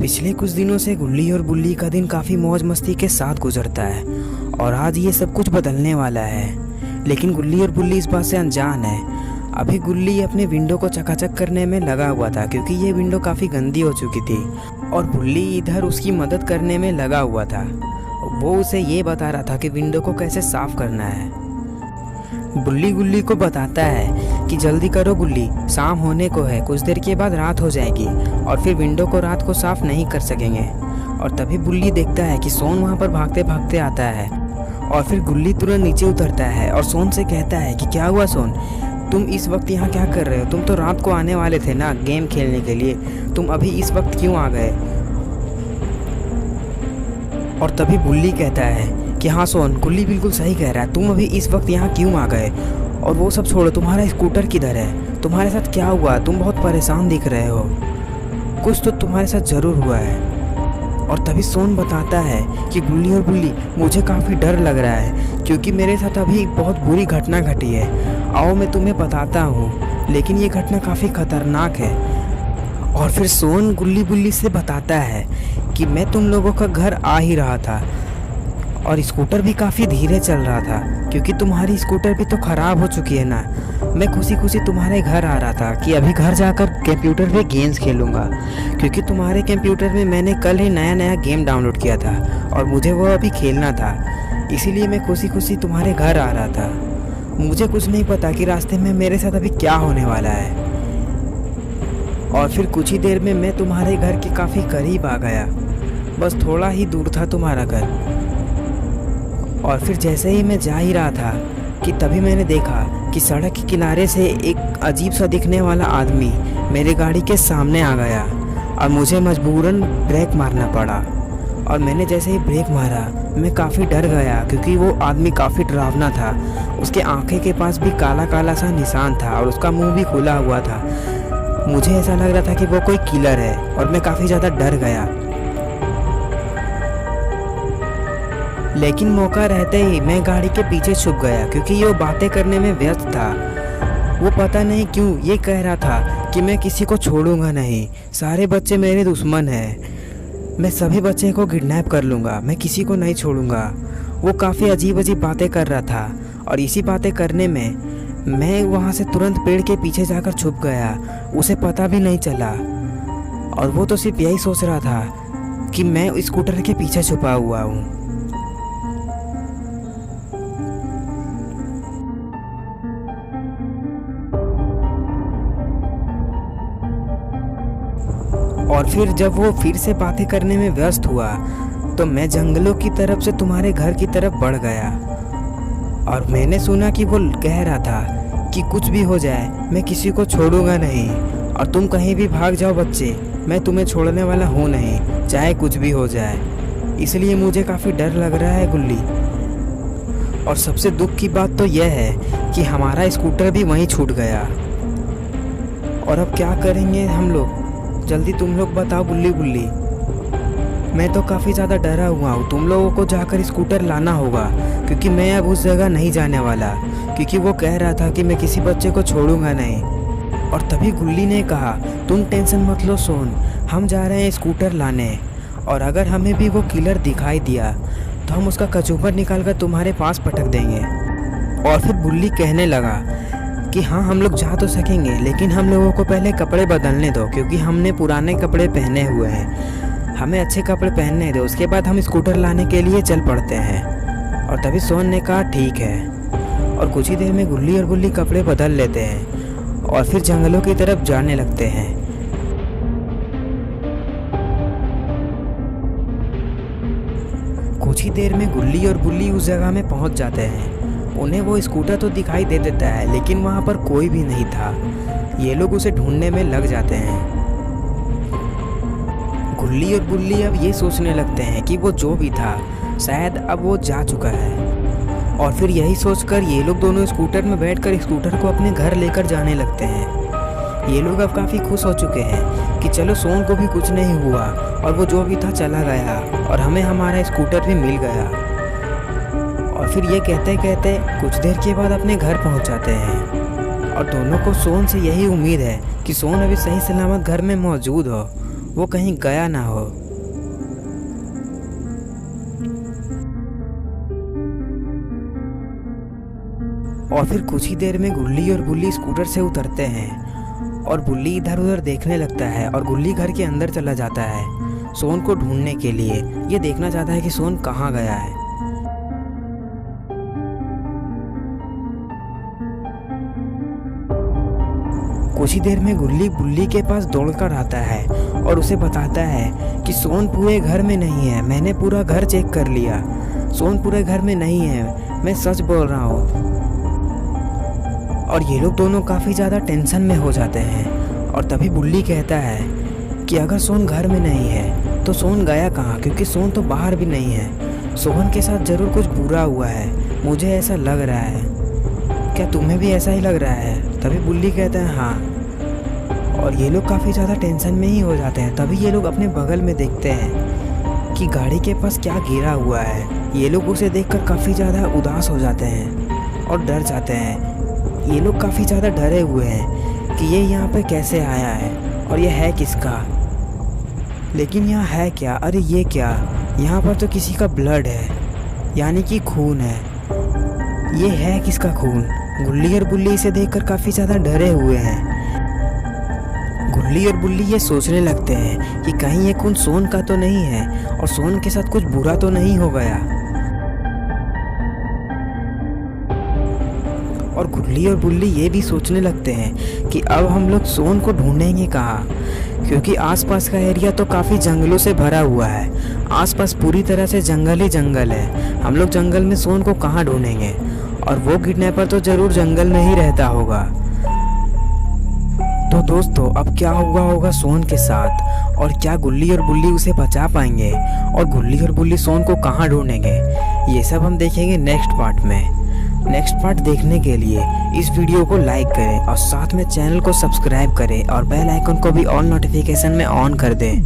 पिछले कुछ दिनों से गुल्ली और बुल्ली का दिन काफ़ी मौज मस्ती के साथ गुजरता है और आज ये सब कुछ बदलने वाला है। लेकिन गुल्ली और बुल्ली इस बात से अनजान है। अभी गुल्ली अपने विंडो को चकाचक करने में लगा हुआ था क्योंकि ये विंडो काफ़ी गंदी हो चुकी थी और बुल्ली इधर उसकी मदद करने में लगा हुआ था। वो उसे ये बता रहा था कि विंडो को कैसे साफ़ करना है। बुल्ली गुल्ली को बताता है कि जल्दी करो गुल्ली, शाम होने को है, कुछ देर के बाद रात हो जाएगी और फिर विंडो को रात को साफ नहीं कर सकेंगे। और तभी बुल्ली देखता है कि सोन वहाँ पर भागते भागते आता है और फिर गुल्ली तुरंत नीचे उतरता है और सोन से कहता है कि क्या हुआ सोन, तुम इस वक्त यहाँ क्या कर रहे हो? तुम तो रात को आने वाले थे ना गेम खेलने के लिए, तुम अभी इस वक्त क्यों आ गए? और तभी बुल्ली कहता है कि हाँ सोन, गुल्ली बिल्कुल सही कह रहा है, तुम अभी इस वक्त यहाँ क्यों आ गए? और वो सब छोड़ो, तुम्हारा स्कूटर किधर है? तुम्हारे साथ क्या हुआ? तुम बहुत परेशान दिख रहे हो, कुछ तो तुम्हारे साथ ज़रूर हुआ है। और तभी सोन बताता है कि गुल्ली और बुल्ली, मुझे काफ़ी डर लग रहा है क्योंकि मेरे साथ अभी बहुत बुरी घटना घटी है। आओ मैं तुम्हें बताता हूँ, लेकिन ये घटना काफ़ी खतरनाक है। और फिर सोन गुल्ली बुल्ली से बताता है कि मैं तुम लोगों का घर आ ही रहा था और स्कूटर भी काफ़ी धीरे चल रहा था क्योंकि तुम्हारी स्कूटर भी तो ख़राब हो चुकी है ना। मैं खुशी खुशी तुम्हारे घर आ रहा था कि अभी घर जाकर कंप्यूटर पे गेम्स खेलूँगा क्योंकि तुम्हारे कंप्यूटर में मैंने कल ही नया गेम डाउनलोड किया था और मुझे वो अभी खेलना था, इसीलिए मैं खुशी खुशी तुम्हारे घर आ रहा था। मुझे कुछ नहीं पता कि रास्ते में मेरे साथ अभी क्या होने वाला है। और फिर कुछ ही देर में मैं तुम्हारे घर के काफ़ी करीब आ गया, बस थोड़ा ही दूर था तुम्हारा घर। और फिर जैसे ही मैं जा ही रहा था कि तभी मैंने देखा कि सड़क के किनारे से एक अजीब सा दिखने वाला आदमी मेरे गाड़ी के सामने आ गया और मुझे मजबूरन ब्रेक मारना पड़ा। और मैंने जैसे ही ब्रेक मारा मैं काफ़ी डर गया क्योंकि वो आदमी काफ़ी डरावना था। उसके आँखें के पास भी काला काला सा निशान था और उसका मुँह भी खुला हुआ था। मुझे ऐसा लग रहा था कि वो कोई किलर है और मैं काफ़ी ज़्यादा डर गया। लेकिन मौका रहते ही मैं गाड़ी के पीछे छुप गया क्योंकि ये बातें करने में व्यस्त था। वो पता नहीं क्यों ये कह रहा था कि मैं किसी को छोड़ूंगा नहीं, सारे बच्चे मेरे दुश्मन हैं, मैं सभी बच्चे को किडनैप कर लूँगा, मैं किसी को नहीं छोड़ूंगा। वो काफ़ी अजीब अजीब बातें कर रहा था और इसी बातें करने में मैं वहाँ से तुरंत पेड़ के पीछे जाकर छुप गया, उसे पता भी नहीं चला। और वो तो सिर्फ यही सोच रहा था कि मैं स्कूटर के पीछे छुपा हुआ हूँ। और फिर जब वो फिर से बातें करने में व्यस्त हुआ तो मैं जंगलों की तरफ से तुम्हारे घर की तरफ बढ़ गया और मैंने सुना कि वो कह रहा था कि कुछ भी हो जाए मैं किसी को छोड़ूंगा नहीं और तुम कहीं भी भाग जाओ बच्चे, मैं तुम्हें छोड़ने वाला हूँ नहीं, चाहे कुछ भी हो जाए। इसलिए मुझे काफ़ी डर लग रहा है गुल्ली। और सबसे दुख की बात तो यह है कि हमारा स्कूटर भी वहीं छूट गया। और अब क्या करेंगे हम लोग? जल्दी तुम लोग बताओ बुल्ली बुल्ली। मैं तो काफ़ी ज़्यादा डरा हुआ हूँ, तुम लोगों को जाकर स्कूटर लाना होगा क्योंकि मैं अब उस जगह नहीं जाने वाला क्योंकि वो कह रहा था कि मैं किसी बच्चे को छोड़ूंगा नहीं। और तभी गुल्ली ने कहा तुम टेंशन मत लो सोन, हम जा रहे हैं स्कूटर लाने और अगर हमें भी वो किलर दिखाई दिया तो हम उसका कचूपर निकाल कर तुम्हारे पास पटक देंगे। और फिर बुल्ली कहने लगा कि हाँ हम लोग जा तो सकेंगे लेकिन हम लोगों को पहले कपड़े बदलने दो क्योंकि हमने पुराने कपड़े पहने हुए हैं, हमें अच्छे कपड़े पहनने दो, उसके बाद हम स्कूटर लाने के लिए चल पड़ते हैं। और तभी सोन ने कहा ठीक है। और कुछ ही देर में गुल्ली और बुल्ली कपड़े बदल लेते हैं और फिर जंगलों की तरफ जाने लगते हैं। कुछ ही देर में गुल्ली और बुल्ली उस जगह में पहुंच जाते हैं। उन्हें वो स्कूटर तो दिखाई दे देता है लेकिन वहाँ पर कोई भी नहीं था। ये लोग उसे ढूंढने में लग जाते हैं। गुल्ली और बुल्ली अब ये सोचने लगते हैं कि वो जो भी था शायद अब वो जा चुका है। और फिर यही सोचकर ये लोग दोनों स्कूटर में बैठकर स्कूटर को अपने घर लेकर जाने लगते हैं। ये लोग अब काफ़ी खुश हो चुके हैं कि चलो सोन को भी कुछ नहीं हुआ और वो जो भी था चला गया और हमें हमारा स्कूटर भी मिल गया। और फिर ये कहते कहते कुछ देर के बाद अपने घर पहुंच जाते हैं और दोनों को सोन से यही उम्मीद है कि सोन अभी सही सलामत घर में मौजूद हो। वो कहीं गया ना हो। और फिर कुछ ही देर में गुल्ली और बुल्ली स्कूटर से उतरते हैं और बुल्ली इधर उधर देखने लगता है और गुल्ली घर के अंदर चला जाता है सोन को ढूंढने के लिए। ये देखना चाहता है कि सोन कहाँ गया है। कुछ ही देर में गुल्ली बुल्ली के पास दौड़कर आता है और उसे बताता है कि सोन पूरे घर में नहीं है, मैंने पूरा घर चेक कर लिया, सोन पूरे घर में नहीं है, मैं सच बोल रहा हूँ। और ये लोग दोनों काफ़ी ज़्यादा टेंशन में हो जाते हैं। और तभी बुल्ली कहता है कि अगर सोन घर में नहीं है तो सोन गया कहाँ, क्योंकि सोन तो बाहर भी नहीं है। सोहन के साथ ज़रूर कुछ बुरा हुआ है, मुझे ऐसा लग रहा है। क्या तुम्हें भी ऐसा ही लग रहा है? तभी बुल्ली कहता है हाँ। और ये लोग काफ़ी ज़्यादा टेंशन में ही हो जाते हैं। तभी ये लोग अपने बगल में देखते हैं कि गाड़ी के पास क्या गिरा हुआ है। ये लोग उसे देखकर काफ़ी ज़्यादा उदास हो जाते हैं और डर जाते हैं। ये लोग काफ़ी ज़्यादा डरे हुए हैं कि ये यहाँ पे कैसे आया है और ये है किसका। लेकिन यहाँ है क्या? अरे ये क्या, यहाँ पर तो किसी का ब्लड है, यानी कि खून है। ये है किसका खून? गुल्ली और बुल्ली इसे देखकर काफ़ी ज़्यादा डरे हुए हैं। गुल्ली और बुल्ली ये सोचने लगते हैं कि कहीं ये खून सोन का तो नहीं है और सोन के साथ कुछ बुरा तो नहीं हो गया। और गुल्ली और बुल्ली ये भी सोचने लगते हैं कि अब हम लोग सोन को ढूंढेंगे कहाँ, क्योंकि आसपास का एरिया तो काफ़ी जंगलों से भरा हुआ है। आसपास पूरी तरह से जंगल ही जंगल है। हम लोग जंगल में सोन को कहाँ ढूंढेंगे? और वो किडनैपर तो ज़रूर जंगल में ही रहता होगा। तो दोस्तों, अब क्या हुआ होगा सोन के साथ, और क्या गुल्ली और बुल्ली उसे बचा पाएंगे, और गुल्ली और बुल्ली सोन को कहाँ ढूंढेंगे, ये सब हम देखेंगे नेक्स्ट पार्ट में। नेक्स्ट पार्ट देखने के लिए इस वीडियो को लाइक करें और साथ में चैनल को सब्सक्राइब करें और बेल आइकन को भी ऑल नोटिफिकेशन में ऑन कर दें।